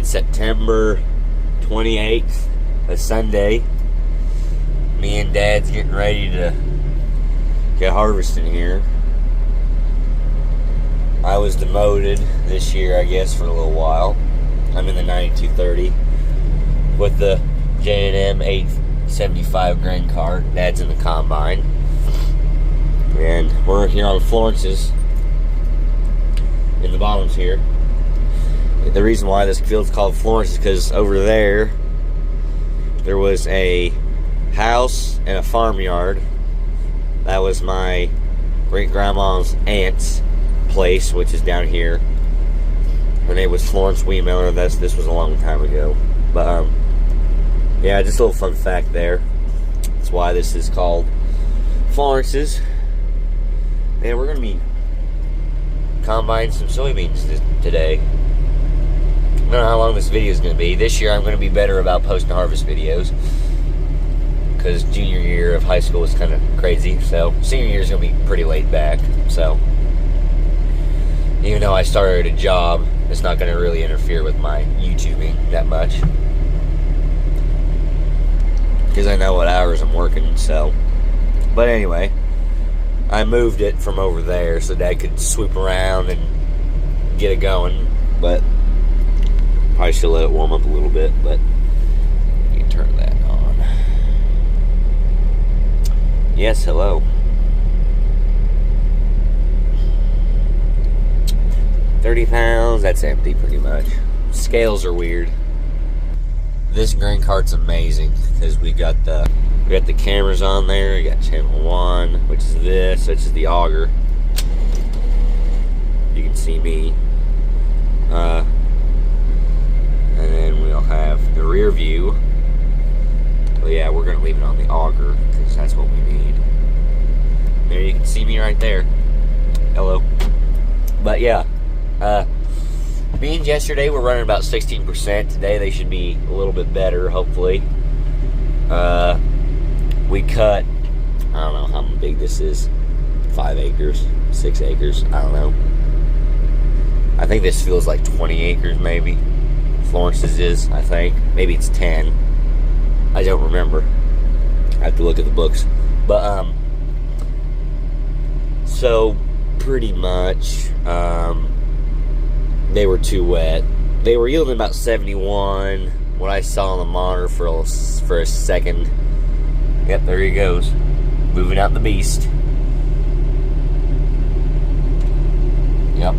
It's September 28th, a Sunday. Me and Dad's getting ready to get harvesting here. I was demoted this year, I guess, for a little while. I'm in the 9230 with the J&M 875 grain cart. Dad's in the combine. And we're here on Florence's in the bottoms here. The reason why this field's called Florence is because over there was a house and a farmyard. That was my great-grandma's aunt's place, which is down here. Her name was Florence Weemiller. This was a long time ago. But, yeah, just a little fun fact there. That's why this is called Florence's. And we're going to be combining some soybeans today. I don't know how long this video is going to be. This year I'm going to be better about post-harvest videos because junior year of high school was kind of crazy. So senior year is going to be pretty laid back. So even though I started a job, it's not going to really interfere with my YouTubing that much because I know what hours I'm working. So, but anyway, I moved it from over there so Dad could swoop around and get it going. But probably should let it warm up a little bit, but you can turn that on. Yes, hello. 30 pounds, that's empty pretty much. Scales are weird. This grain cart's amazing because we got the cameras on there. We got channel 1, which is the auger. You can see me. And then we'll have the rear view. Well, yeah, we're going to leave it on the auger because that's what we need. There you can see me right there. Hello. But yeah, beans yesterday were running about 16%. Today they should be a little bit better, hopefully. We cut, I don't know how big this is. 5 acres, 6 acres, I don't know. I think this feels like 20 acres maybe. Florence's is, I think. Maybe it's 10. I don't remember. I have to look at the books. But, so, pretty much, they were too wet. They were yielding about 71. What I saw on the monitor for a second. Yep, there he goes. Moving out the beast. Yep.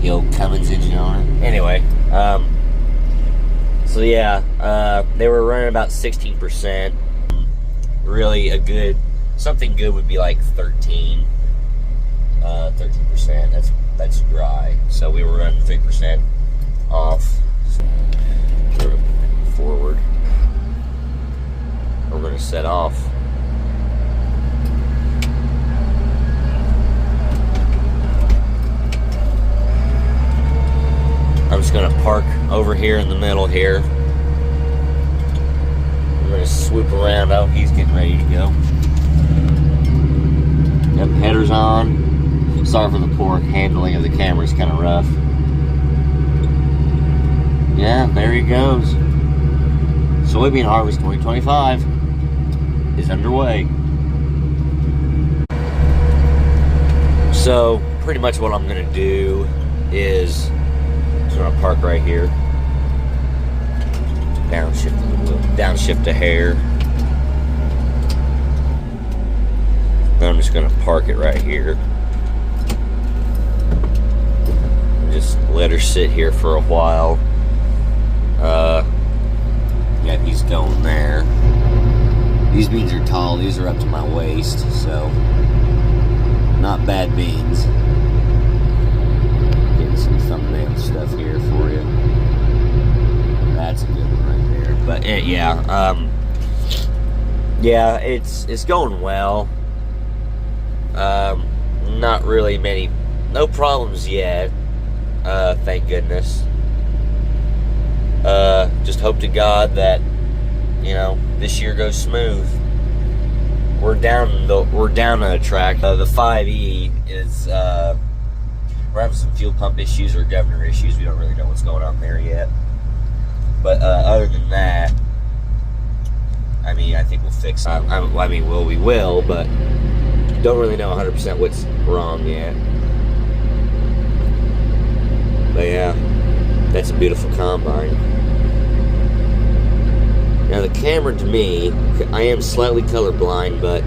The old Cummins engine on it. Anyway, so yeah, they were running about 16%. Really something good would be like 13%. That's dry. So we were running 3% off. Forward. We're going to set off. I'm just going to park over here in the middle here. We're going to swoop around. Oh, he's getting ready to go. Yep, header's on. Sorry for the poor handling of the camera. It's kind of rough. Yeah, there he goes. Soybean harvest 2025 is underway. So, pretty much what I'm going to do is I'm going to park right here. Downshift a hair. Then I'm just going to park it right here. And just let her sit here for a while. Yeah, he's going there. These beans are tall. These are up to my waist, so not bad beans. Getting some thumbnail stuff here for you. That's a good one right there. But yeah, it's going well. Not really no problems yet. Thank goodness. Just hope to God that, this year goes smooth. We're down a track. The 5E is, We're having some fuel pump issues or governor issues. We don't really know what's going on there yet. But other than that, I mean, I think we'll fix it. I mean, well, we will, but don't really know 100% what's wrong yet. But yeah, that's a beautiful combine. Now the camera, to me, I am slightly colorblind, but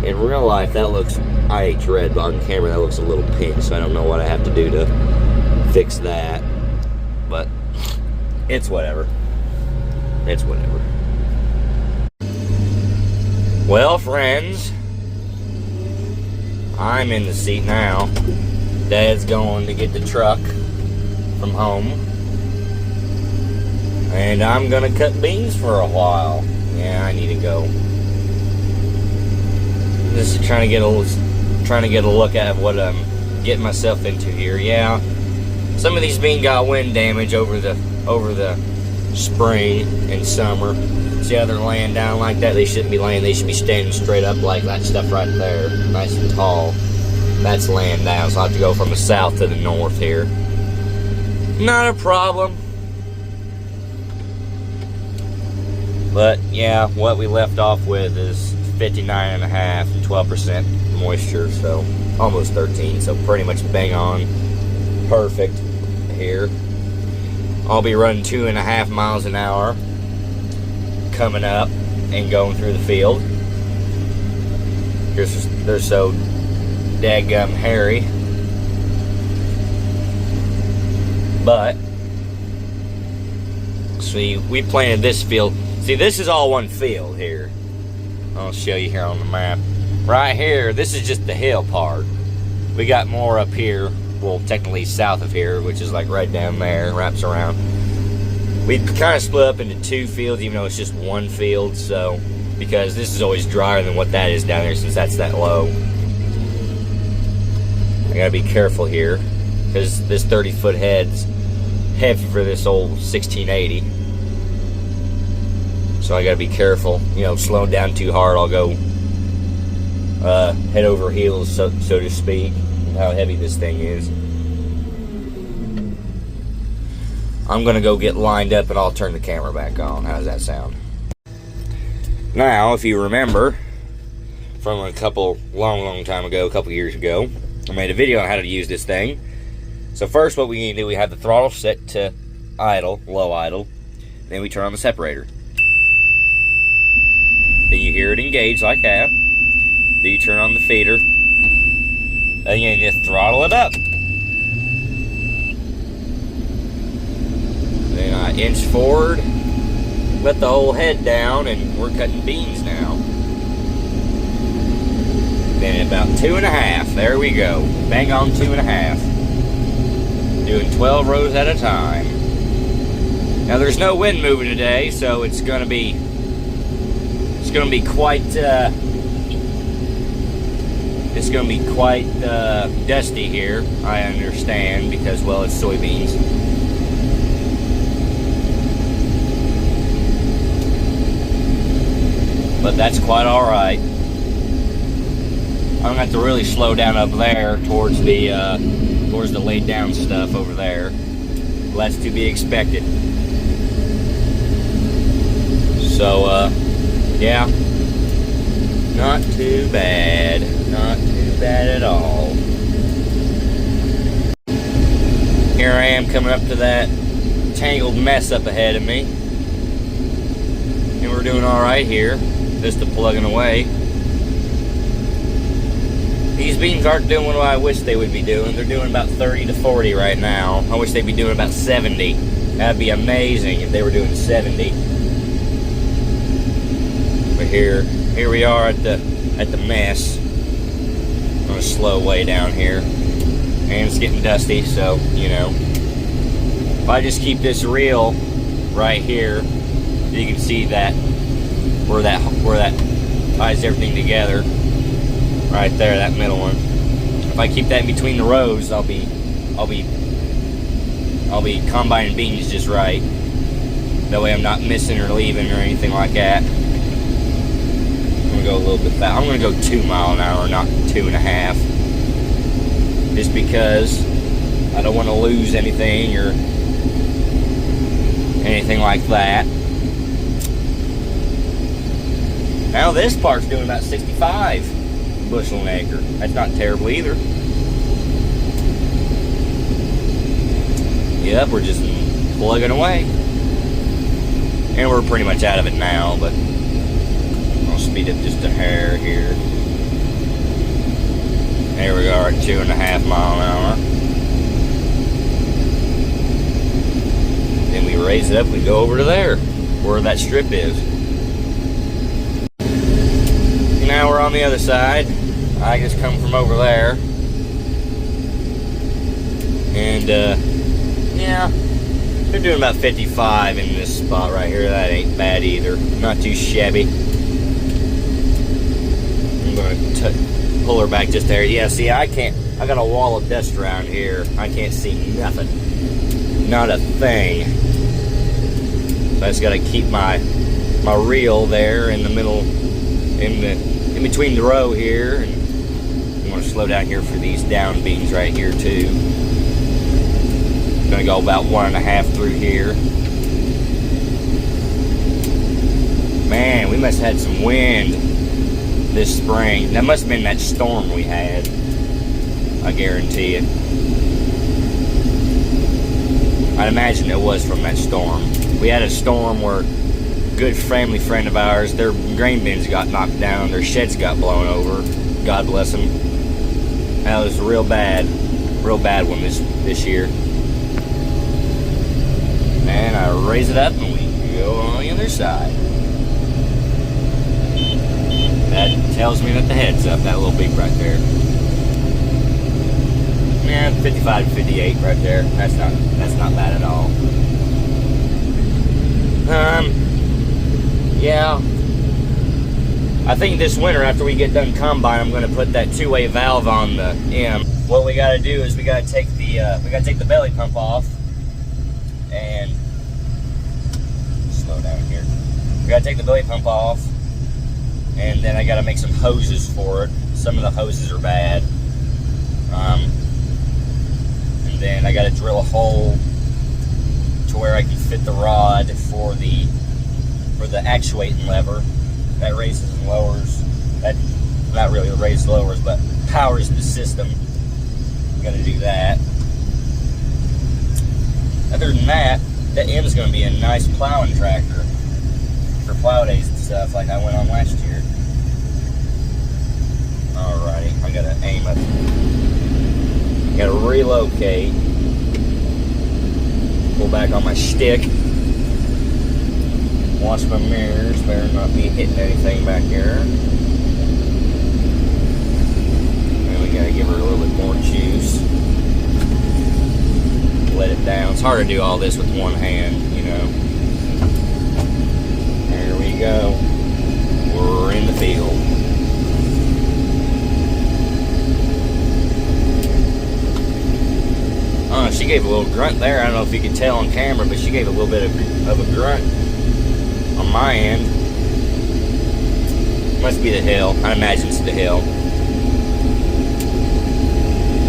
in real life that looks IH red, but on camera that looks a little pink, so I don't know what I have to do to fix that. But it's whatever. It's whatever. Well, friends, I'm in the seat now. Dad's going to get the truck from home. And I'm gonna cut beans for a while. Yeah, I need to go. Just trying to get a look at what I'm getting myself into here. Yeah, some of these beans got wind damage over the spring and summer. See how they're laying down like that? They shouldn't be laying. They should be standing straight up like that stuff right there, nice and tall. That's laying down, so I have to go from the south to the north here. Not a problem. But yeah, what we left off with is 59.5 and 12% moisture, so almost 13, so pretty much bang on perfect here. I'll be running 2.5 miles an hour coming up and going through the field. They're so daggum hairy. But see, we planted this field. See, this is all one field here. I'll show you here on the map. Right here, this is just the hill part. We got more up here, well, technically south of here, which is like right down there, wraps around. We kind of split up into two fields, even though it's just one field, so, because this is always drier than what that is down there since that's that low. I gotta be careful here, because this 30-foot head's heavy for this old 1680. So I gotta be careful, you know, slowing down too hard, I'll go head over heels, so to speak, how heavy this thing is. I'm gonna go get lined up and I'll turn the camera back on. How does that sound? Now, if you remember from a long time ago, a couple years ago, I made a video on how to use this thing. So first what we need to do, we have the throttle set to idle, low idle, then we turn on the separator. Then you hear it engage like that. Then you turn on the feeder. Then you just throttle it up. Then I inch forward, let the whole head down, and we're cutting beans now. Then about 2.5, there we go. Bang on 2.5. Doing 12 rows at a time. Now there's no wind moving today, so it's gonna be quite dusty here, I understand, because, well, it's soybeans. But that's quite alright. I'm gonna have to really slow down up there towards the laid down stuff over there. Well, that's to be expected. So, yeah, not too bad. Not too bad at all. Here I am coming up to that tangled mess up ahead of me. And we're doing alright here. Just a plugging away. These beans aren't doing what I wish they would be doing. They're doing about 30 to 40 right now. I wish they'd be doing about 70. That'd be amazing if they were doing 70. But here we are at the mess. On a slow way down here. And it's getting dusty, so, you know. If I just keep this reel right here, you can see that where that ties everything together. Right there, that middle one. If I keep that in between the rows, I'll be combining beans just right. That way I'm not missing or leaving or anything like that. I'm gonna go a little bit fast. I'm gonna go 2 miles an hour, not 2.5. Just because I don't want to lose anything or anything like that. Now this part's doing about 65 bushel an acre. That's not terrible either. Yep, we're just plugging away. And we're pretty much out of it now, but I'll speed up just a hair here. There we are at 2.5 mile an hour. Then we raise it up, we go over to there, where that strip is. Now we're on the other side. I just come from over there. And, yeah, they're doing about 55 in this spot right here. That ain't bad either. Not too shabby. I'm going to pull her back just there. Yeah, see, I got a wall of dust around here. I can't see nothing. Not a thing. So I just got to keep my reel there in the middle, in between the row here. And I'm going to slow down here for these down beans right here too. Gonna go about 1.5 through here. Man, we must have had some wind this spring. That must have been that storm we had. I guarantee it. I'd imagine it was from that storm. We had a storm where a good family friend of ours, their grain bins got knocked down, their sheds got blown over. God bless them. That was real bad one this year. And I raise it up and we go on the other side. That tells me that the head's up, that little beep right there. Yeah, 55 to 58 right there. That's not bad at all. Yeah. I think this winter after we get done combine, I'm gonna put that two-way valve on the M. What we gotta do is we gotta take the belly pump off. And slow down here. We gotta take the belly pump off, and then I gotta make some hoses for it. Some of the hoses are bad. And then I gotta drill a hole to where I can fit the rod for the actuating lever that raises and lowers. That not really raises and lowers, but powers the system. I'm gonna do that. Other than that, the M is going to be a nice plowing tractor for plow days and stuff like I went on last year. Alrighty, I got to aim up. Got to relocate. Pull back on my stick. Watch my mirrors. Better not be hitting anything back here. And we got to give her a little bit more juice. Let it down. It's hard to do all this with one hand, you know. There we go. We're in the field. She gave a little grunt there. I don't know if you could tell on camera, but she gave a little bit of a grunt on my end. Must be the hill. I imagine it's the hill.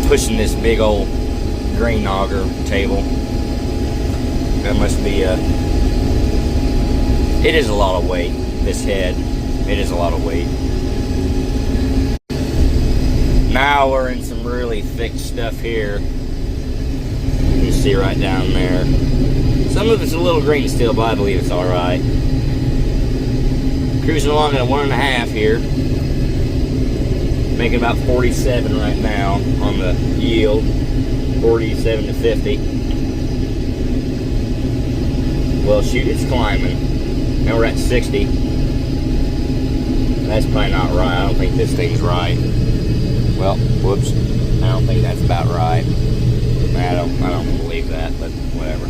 Pushing this big old grain auger table. That must be it is a lot of weight, this head. It is a lot of weight. Now we're in some really thick stuff here. You can see right down there. Some of it's a little green still, but I believe it's alright. Cruising along at a 1.5 here. Making about 47 right now on the yield. 47 to 50. Well, shoot, it's climbing. Now we're at 60. That's probably not right. I don't think this thing's right. Well, whoops. I don't think that's about right. I don't believe that, but whatever.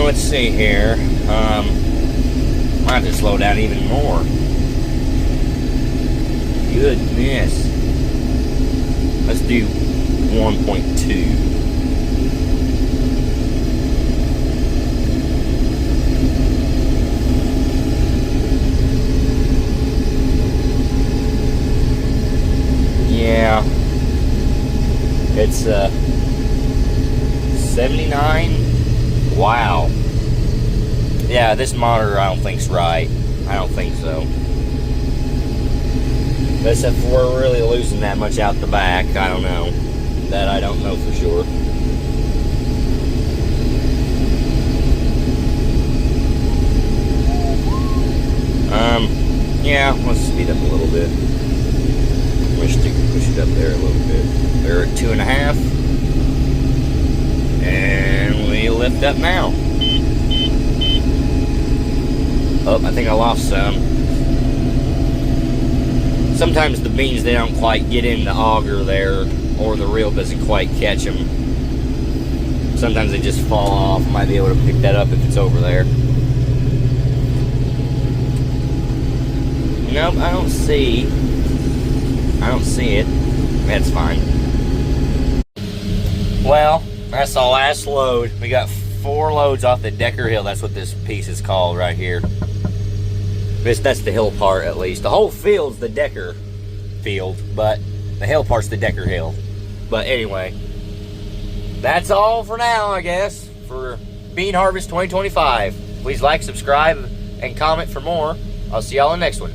Let's see here. Might have to slow down even more. Goodness. Let's do 1.2. Yeah. It's 79. Wow. Yeah, this monitor I don't think's right. I don't think so. But if we're really losing that much out the back, I don't know. That I don't know for sure. Yeah, let's speed up a little bit. Wish to push it up there a little bit. We're at 2.5. And we lift up now. Oh, I think I lost some. Sometimes the beans, they don't quite get in the auger there, or the reel doesn't quite catch them. Sometimes they just fall off. Might be able to pick that up if it's over there. Nope, I don't see it. That's fine. Well, that's the last load. We got 4 loads off the Decker Hill. That's what this piece is called right here. That's the hill part, at least. The whole field's the Decker field, but the hill part's the Decker Hill. But anyway, that's all for now, I guess, for Bean Harvest 2025. Please like, subscribe, and comment for more. I'll see y'all in the next one.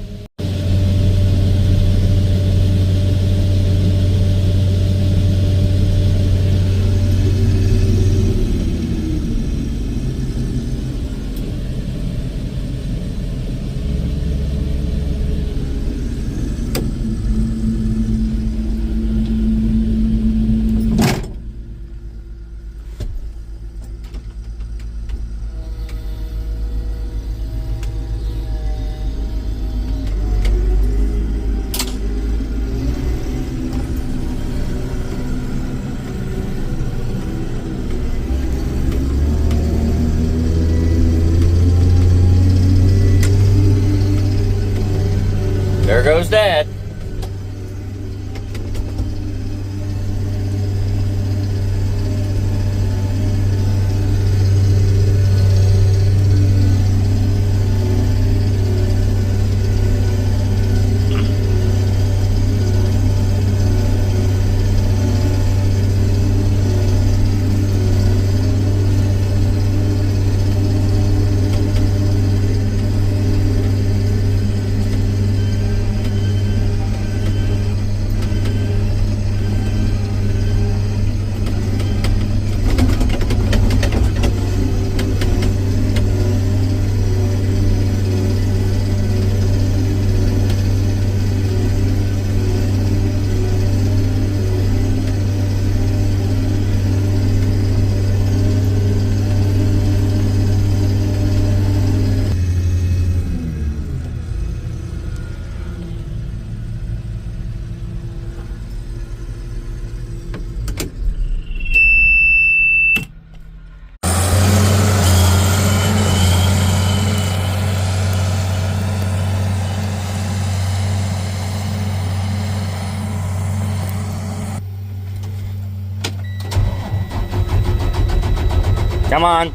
There goes Dad. Come on.